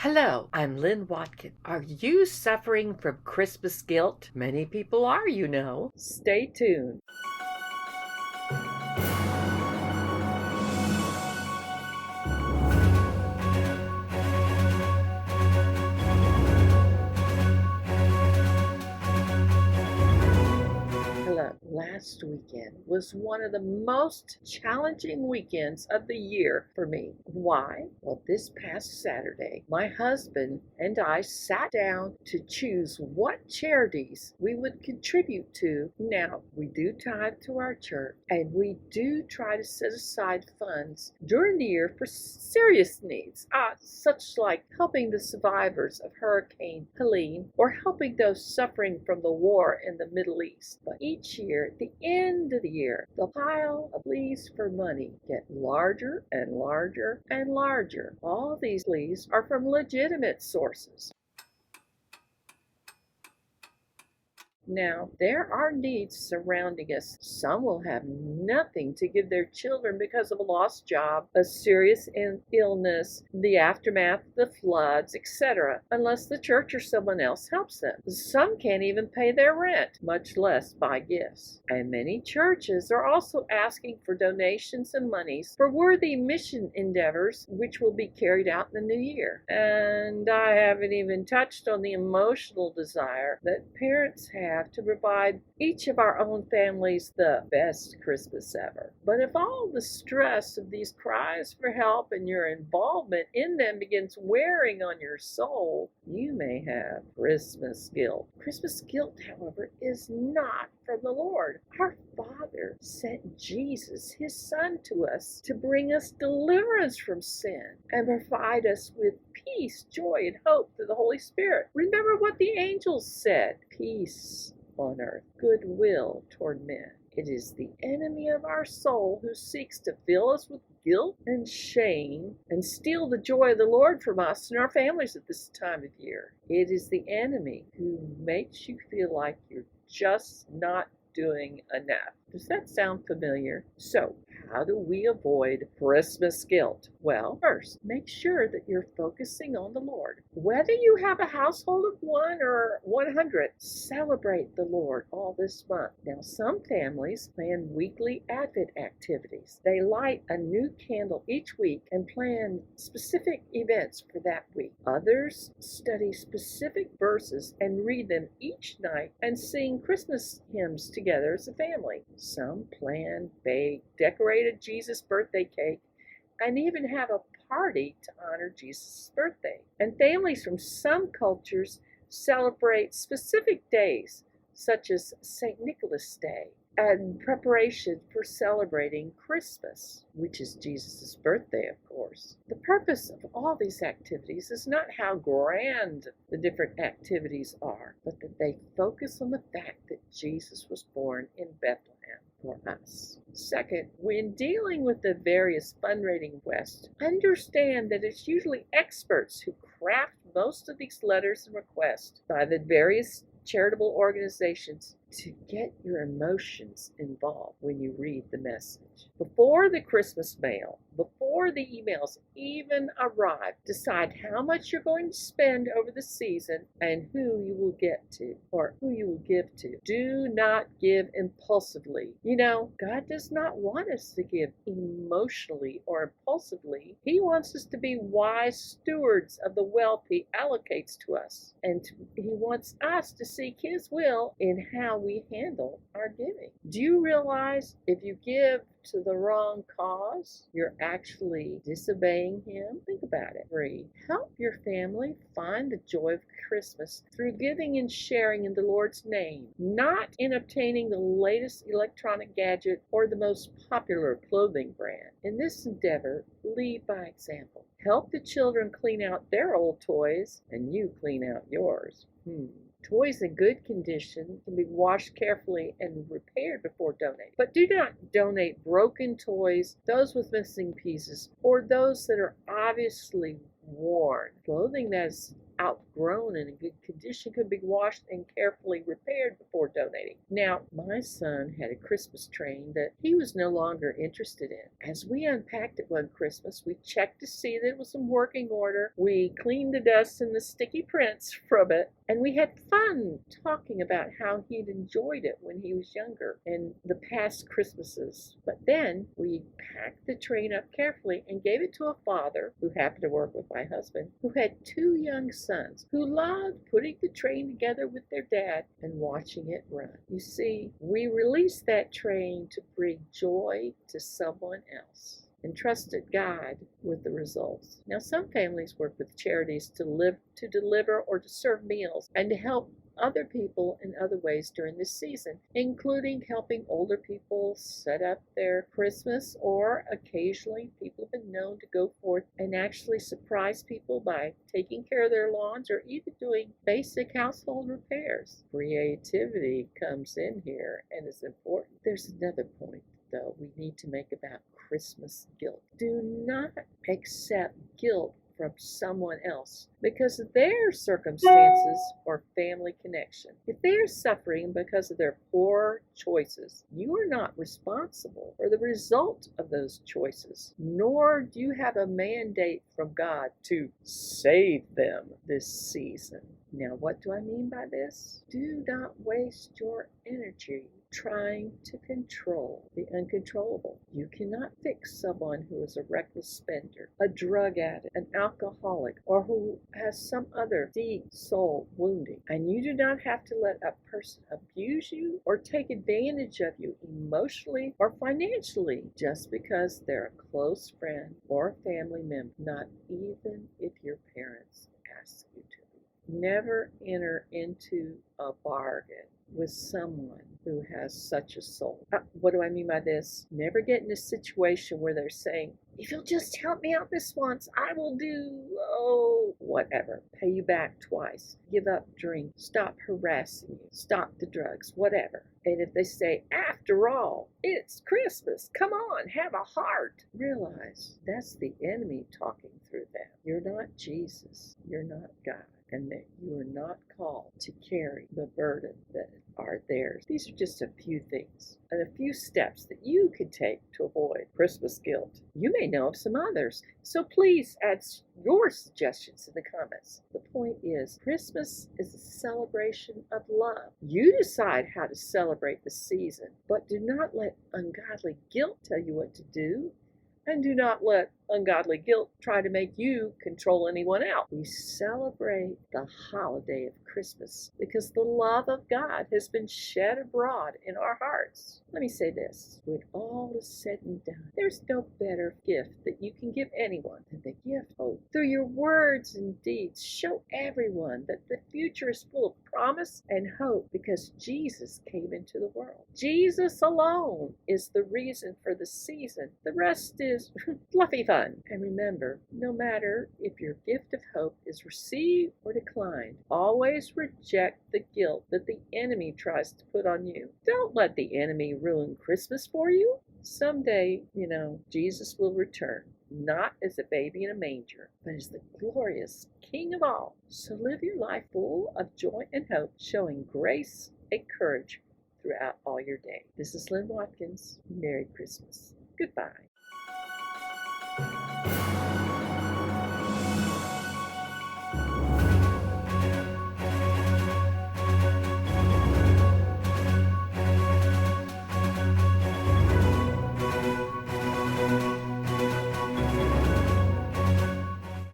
Hello, I'm Lynn Watkins. Are you suffering from Christmas guilt? Many people are, you know. Stay tuned. Last weekend was one of the most challenging weekends of the year for me. Why? Well, this past Saturday, my husband and I sat down to choose what charities we would contribute to. Now, we do tithe to our church, and we do try to set aside funds during the year for serious needs, such like helping the survivors of Hurricane Helene or helping those suffering from the war in the Middle East. But each year, at the end of the year, the pile of pleas for money get larger and larger and larger. All these pleas are from legitimate sources. Now, there are needs surrounding us. Some will have nothing to give their children because of a lost job, a serious illness, the aftermath of the floods, etc., unless the church or someone else helps them. Some can't even pay their rent, much less buy gifts. And many churches are also asking for donations and monies for worthy mission endeavors, which will be carried out in the new year. And I haven't even touched on the emotional desire that parents have to provide each of our own families the best Christmas ever. But if all the stress of these cries for help and your involvement in them begins wearing on your soul, you may have Christmas guilt. Christmas guilt, however, is not from the Lord. Our Father sent Jesus, his Son, to us to bring us deliverance from sin and provide us with peace, joy, and hope through the Holy Spirit. Remember what the angels said: peace on earth, goodwill toward men. It is the enemy of our soul who seeks to fill us with guilt and shame and steal the joy of the Lord from us and our families at this time of year. It is the enemy who makes you feel like you're just not doing enough. Does that sound familiar? So, how do we avoid Christmas guilt? Well, first, make sure that you're focusing on the Lord. Whether you have a household of 1 or 100, celebrate the Lord all this month. Now, some families plan weekly Advent activities. They light a new candle each week and plan specific events for that week. Others study specific verses and read them each night and sing Christmas hymns together as a family. Some plan, bake, decorate a Jesus birthday cake, and even have a party to honor Jesus' birthday. And families from some cultures celebrate specific days, such as St. Nicholas Day, and preparation for celebrating Christmas, which is Jesus' birthday, of course. The purpose of all these activities is not how grand the different activities are, but that they focus on the fact that Jesus was born in Bethlehem for us. Second, when dealing with the various fundraising requests, understand that it's usually experts who craft most of these letters and requests by the various charitable organizations to get your emotions involved when you read the message. Before the Christmas mail, before the emails even arrive, decide how much you're going to spend over the season and who you will get to or who you will give to. Do not give impulsively. You know, God does not want us to give emotionally or impulsively. He wants us to be wise stewards of the wealth he allocates to us. And he wants us to seek his will in how we handle our giving. Do you realize if you give to the wrong cause, you're actually disobeying him? Think about it. 3. Help your family find the joy of Christmas through giving and sharing in the Lord's name, not in obtaining the latest electronic gadget or the most popular clothing brand. In this endeavor, lead by example. Help the children clean out their old toys, and you clean out yours. Toys in good condition can be washed carefully and repaired before donating. But do not donate broken toys, those with missing pieces, or those that are obviously worn. Clothing that is out grown and in good condition could be washed and carefully repaired before donating. Now, my son had a Christmas train that he was no longer interested in. As we unpacked it one Christmas, we checked to see that it was in working order. We cleaned the dust and the sticky prints from it, and we had fun talking about how he'd enjoyed it when he was younger and the past Christmases. But then we packed the train up carefully and gave it to a father who happened to work with my husband, who had two young sons who loved putting the train together with their dad and watching it run. You see, we released that train to bring joy to someone else and trusted God with the results. Now, some families work with charities to deliver or to serve meals and to help other people in other ways during this season, including helping older people set up their Christmas, or occasionally people have been known to go forth and actually surprise people by taking care of their lawns or even doing basic household repairs. Creativity comes in here and is important. There's another point, though, we need to make about Christmas guilt. Do not accept guilt from someone else because of their circumstances or family connection. If they are suffering because of their poor choices, you are not responsible for the result of those choices, nor do you have a mandate from God to save them this season. Now, what do I mean by this? Do not waste your energy trying to control the uncontrollable. You cannot fix someone who is a reckless spender, a drug addict, an alcoholic, or who has some other deep soul wounding. And you do not have to let a person abuse you or take advantage of you emotionally or financially just because they're a close friend or a family member, not even if your parents ask you to. Never enter into a bargain with someone who has such a soul. What do I mean by this? Never get in a situation where they're saying, if you'll just help me out this once, I will do, whatever. Pay you back twice. Give up drink. Stop harassing you. Stop the drugs. Whatever. And if they say, after all, it's Christmas. Come on, have a heart. Realize that's the enemy talking through them. You're not Jesus. You're not God. And that you are not called to carry the burden that are theirs. These are just a few things and a few steps that you can take to avoid Christmas guilt. You may know of some others, so please add your suggestions in the comments. The point is, Christmas is a celebration of love. You decide how to celebrate the season, but do not let ungodly guilt tell you what to do. And do not let ungodly guilt try to make you control anyone else. We celebrate the holiday of Christmas because the love of God has been shed abroad in our hearts. Let me say this, when all is said and done, there's no better gift that you can give anyone than the gift of hope. Through your words and deeds, show everyone that the future is full of promise and hope because Jesus came into the world. Jesus alone is the reason for the season. The rest is fluffy fun. And remember, no matter if your gift of hope is received or declined, always reject the guilt that the enemy tries to put on you. Don't let the enemy ruin Christmas for you. Someday, Jesus will return, not as a baby in a manger, but as the glorious King of all. So live your life full of joy and hope, showing grace and courage throughout all your day. This is Lynn Watkins. Merry Christmas. Goodbye.